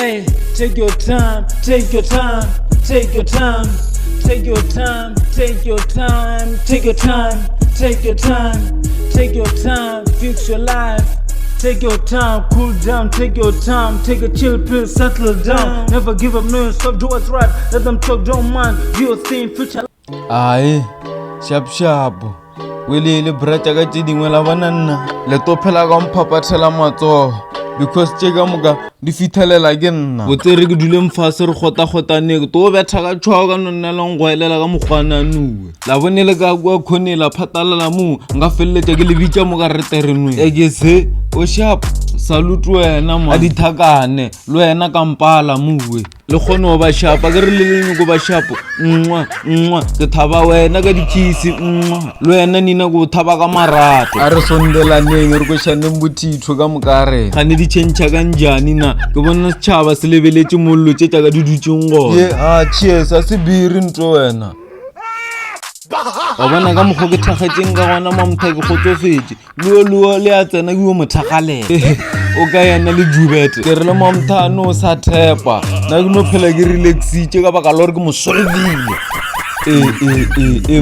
Hey, take your time, take your time, take your time, take your time, take your time, take your time, take your time, take your time, fix your life. Take your time, cool down, take your time, take a chill pill, settle down. Never give up, no, stop, do what's right. Let them talk, don't mind. Do your thing, future. Aye, sharp. Wele brata ka tidingwe la banana. Le topela ka mphapathela matso because tshega moka di fithelela ke nna. Botsere ke dule mfase re gota to betha ka tshwa ka nonna lengwelela ka mogwana nuwe. La bonele ka kwa khonela phatalala mu nga felletse ke le bitsa mo ka reterenwe. Ke se o sharp salute wena ma di thakane lo wena ka mpala muwe le khono ba shapa ke re le go ba shapo ke thaba wena ka dikisi lo wena nina go thaba ka marato a re sondelaneng re go shane mbuthitho ka mokare ga ne di tšhentšha ka njani na ke bona setšhaba se lebeletse mollo tše tša ka didutšeng go ye a cheers a se biri nto wena wa bona ka mokgo ke thagetseng ka gona mamtha ke gotsofetse luo le a tsena ke yo mothagalele o ka yana le jubete ke re le mamtha no sa thepa na ke no phela ke relaxitše ka baka lore ke mosolvile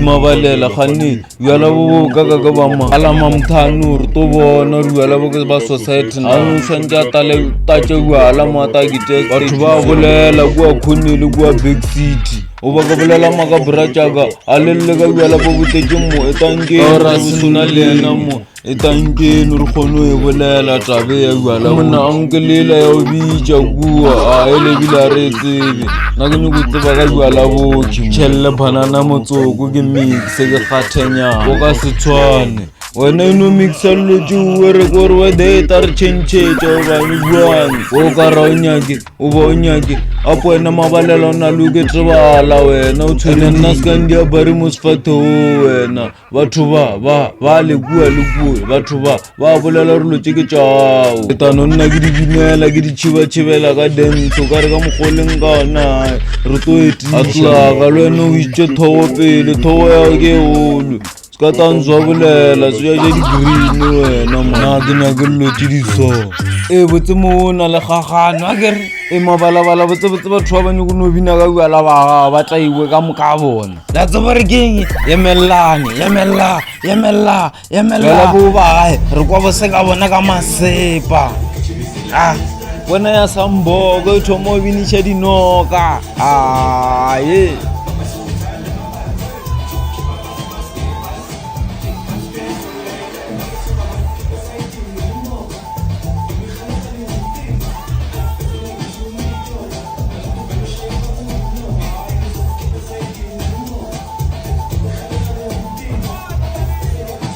mabalela gane yala bo ka ba ma ala mamthano re to bona re yala bo ba society a no swantja tale tatse yala mata gite batho ba bolela kwa khonele kwa big city o ba ka bolela maka brachaga a lelle ka yala bo botetse mo etanke ra sona le ena mo etanke no re khono e bolela tabe ya yala mona ankelela ya obija bua a ele bila re tsebe na ke go tseba ka yala bo chelle banana motsoko ke mix ke kgathenya o ka se tshwane wena ino mixa lo tjuwe re gore we de tar chenchecha o ba ni buang o ka ra onyake o ba onyake apo wena mabalela na luke trebala wena o tshwene nna skandia bari mosfatho wena batho ba le bua batho ba bolela re lo tsheke tšao etano nna ke di binela ke di tshibela ka dentso ka re ka mogoleng ka na re to etisa ka le no itse thogo pele thogo ya ke olo ka tanzwa bolela se ya di green wena mona ke na ke lo tidiso botse mona le gagano a kere mabalabala botse batho ba bane go no bina ka bua ba tlaiwe ka moka bona la tsaba re keng yemelane la bo ba re kwa bose ka bona ka masepa bona ya sambogo thomo binisha dinoka ye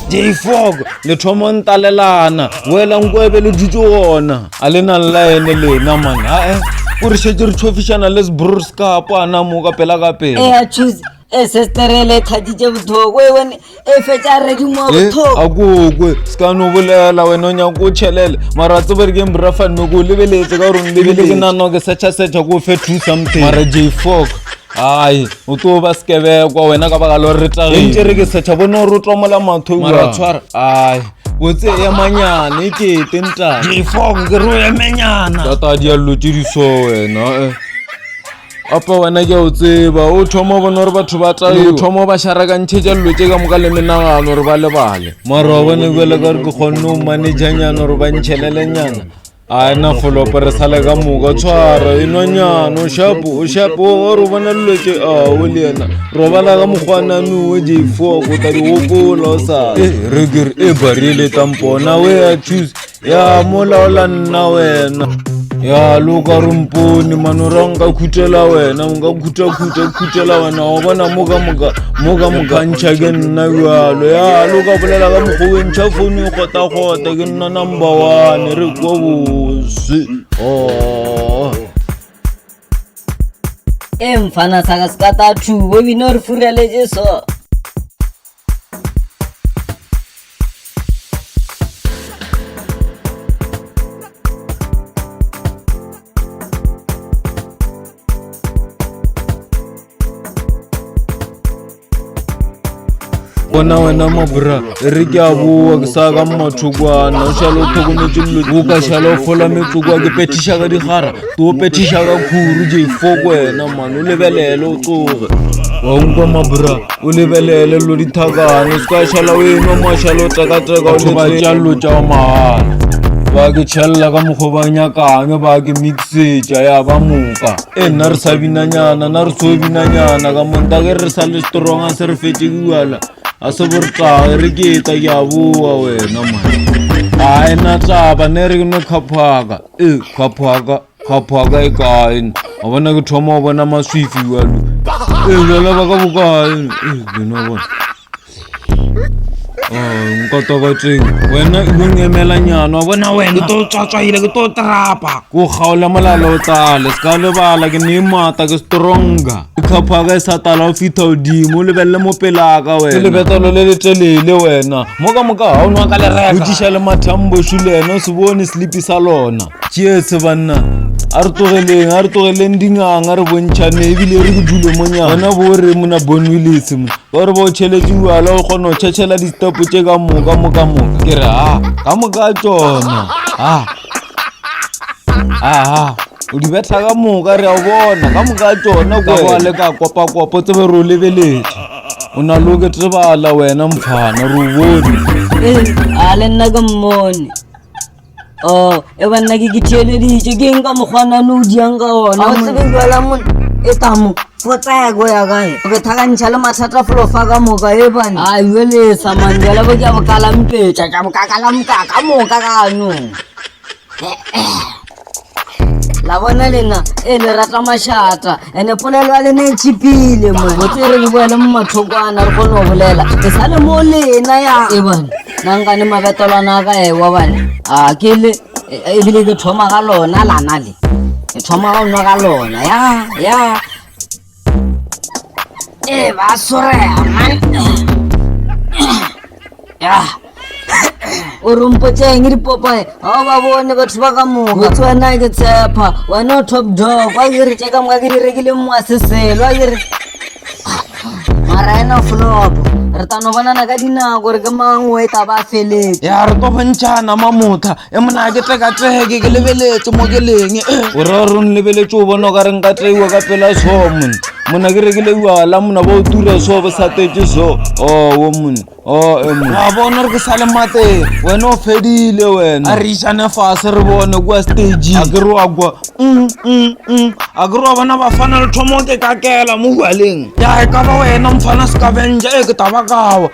J-Fog le thomo ntalelana wela nkwebe le dutse gona a lena line lena man o re shetse re tšhofishana le sbrska pana mo ka pela choose sesterele thaditše bothoko wena fetša re di mo bothoko akokwe ska no bolela wena o nyaka o tšhelele mara tsebe re ke mbrafan me ko lebeletse ka gore lebele ke nano ke setšha ko fe two something mara J-Fog ai o to ba skebekwa wena ka baka lo re tagentse re ke setšha bona o rotomola matho mara tshwara ai botse ya manyane ke tenta J-Fog ke ro ya menyana tata di a lotidiso wena apa wena ke o tseba o thoma bona re batho ba tayo o thoma ba sharaka ntšhetša lotse ka moka le menagano re ba lebale mara wa bona bjale ka re ke kgonne o managanyana re ba ntšhelelenyana a na folopo re sale ka moka tshwara enonyana o shapo o re bona lotse o le yena ro bala ka mogwananoe J-Fog o ta di gopola o sa re ke re barile tampona we a choose ya molaola nna wena ya loka rumponi manoranga khutela wena nga khutela wena o bona moka ntšha ke nna yalo ya loka bolela ka mogwe ntšha phone gota ke nna number 1 re go bose mfana saka skata thu we no re fureletse so bona wena mabura re ke a boa ke sa ka mmathokwana o šala o tlhokometse dilo o ka šala o fola metsoko ke petiša ka digara to petiša ka khuru j4 wena man o lebelele o tsoge wa nkwa mabura o lebelele lo dithakane se ka šala o enwa moašala o tekateka o ba tšallo tša mahala ba ke tšhelela ka mokgwa ba nyakame ba ke mixetša ya ba moka nna re sa binanyana na re so binanyana ka monta ke re sa le stronga se re fetse kuala a se bortage re keta ke a boa wena man a ena taba ne re no khaphaka khaphaka e kae a bona ke thoma o bona maswifi walo jala ba ka bokae bena bona nkotokoteng wena ilong emela nyana wa bona wena ke to tswatswaile ke to trapa ko kgaola molala o tlale se ka lebala ke ne mata ke stronga khaphaka e sa tala o fitha odimo o lebelele mo pelaka wena ke lebetelo le letelele wena moka ha o nwa ka lereka o diša le mathambo shulena o se bone sleepy sa lona cheers banna a re togeleng dinganga re bontšhane ebile re ke dule monyana wena bo re mona bonwillis mo ka re ba o tšheletse uala o kgona o tšhetšhela distepo tše ka moka ke re ka moka tsona o di betha ka moka re a o bona ka moka tsona ka ba le ka kopa tsebe re o lebeletse o na lo ke tsebala wena mfana re o bone a le nna ka mmone e banna ke theeleditše ke nka mokgwana no o diang ka ona o tsebengela mon e tamo fotsego ya kae o ke thakantšha le mathata folofa ka moka e bane a uelesa mandela bo ke a bokalampetša ka bokakalamka ka moka kanong la bona lena e le rata mašata ene polelo ya lena e tšhipile mo o tsere ke boele mo mathokwana re kgone go bolela ke sa le mo lena ya e bane nankane mabetolwana ka ewa bane ke le ebile ke thoma ka lona lana le ke thoma ga nwa ka lona ya ba sorea man ya o rompotseng dipopae ga o ba bone batho ba ka moka tse wena ke tshepa wena o top dog wa ke re tse ka moka ke di rekile moaseselo wa ke re mara ena flopo re tano bonana ka dinako re ke mangwe e taba a feletse ya re to bontšhana mamotha e mona ke tekateke ke lebeletse mo ke leng o re re n lebeletse o bona o ka reng ka treiwa ka pela somon mona ke rekile uala mona ba o tura so bo sa tetse so wo mona wa bona re ke sa le mateng wena o fedile wena a re išane fase re bone kua stage a ke re wa kwa a ke re wa bona ba fana le thomo ke kakela mo ualeng ya e ka ba wena mfana scavenger e ke taba kawa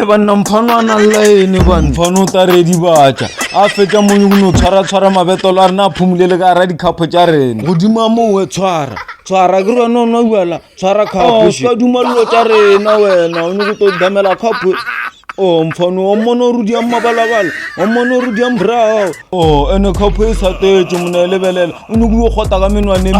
banna mfana a na line bana mfana o taredi batša a fetša monyokone o tshwara mabetolo a rena a phumulele ka ra dikhapo tša rena godimo a mowe tshwara ke re wena o na uala tshwara khapo ka dumalelo tša rena wena o nyoko to damela khapo mfano o mona o rudiang mabalabala o mona o rudiang brao ene khapo e sa tetse mona e lebelela o nyoko o kgota ka menwane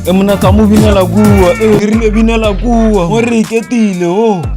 e mona ka mo binela kua e rile binela kua mo re iketile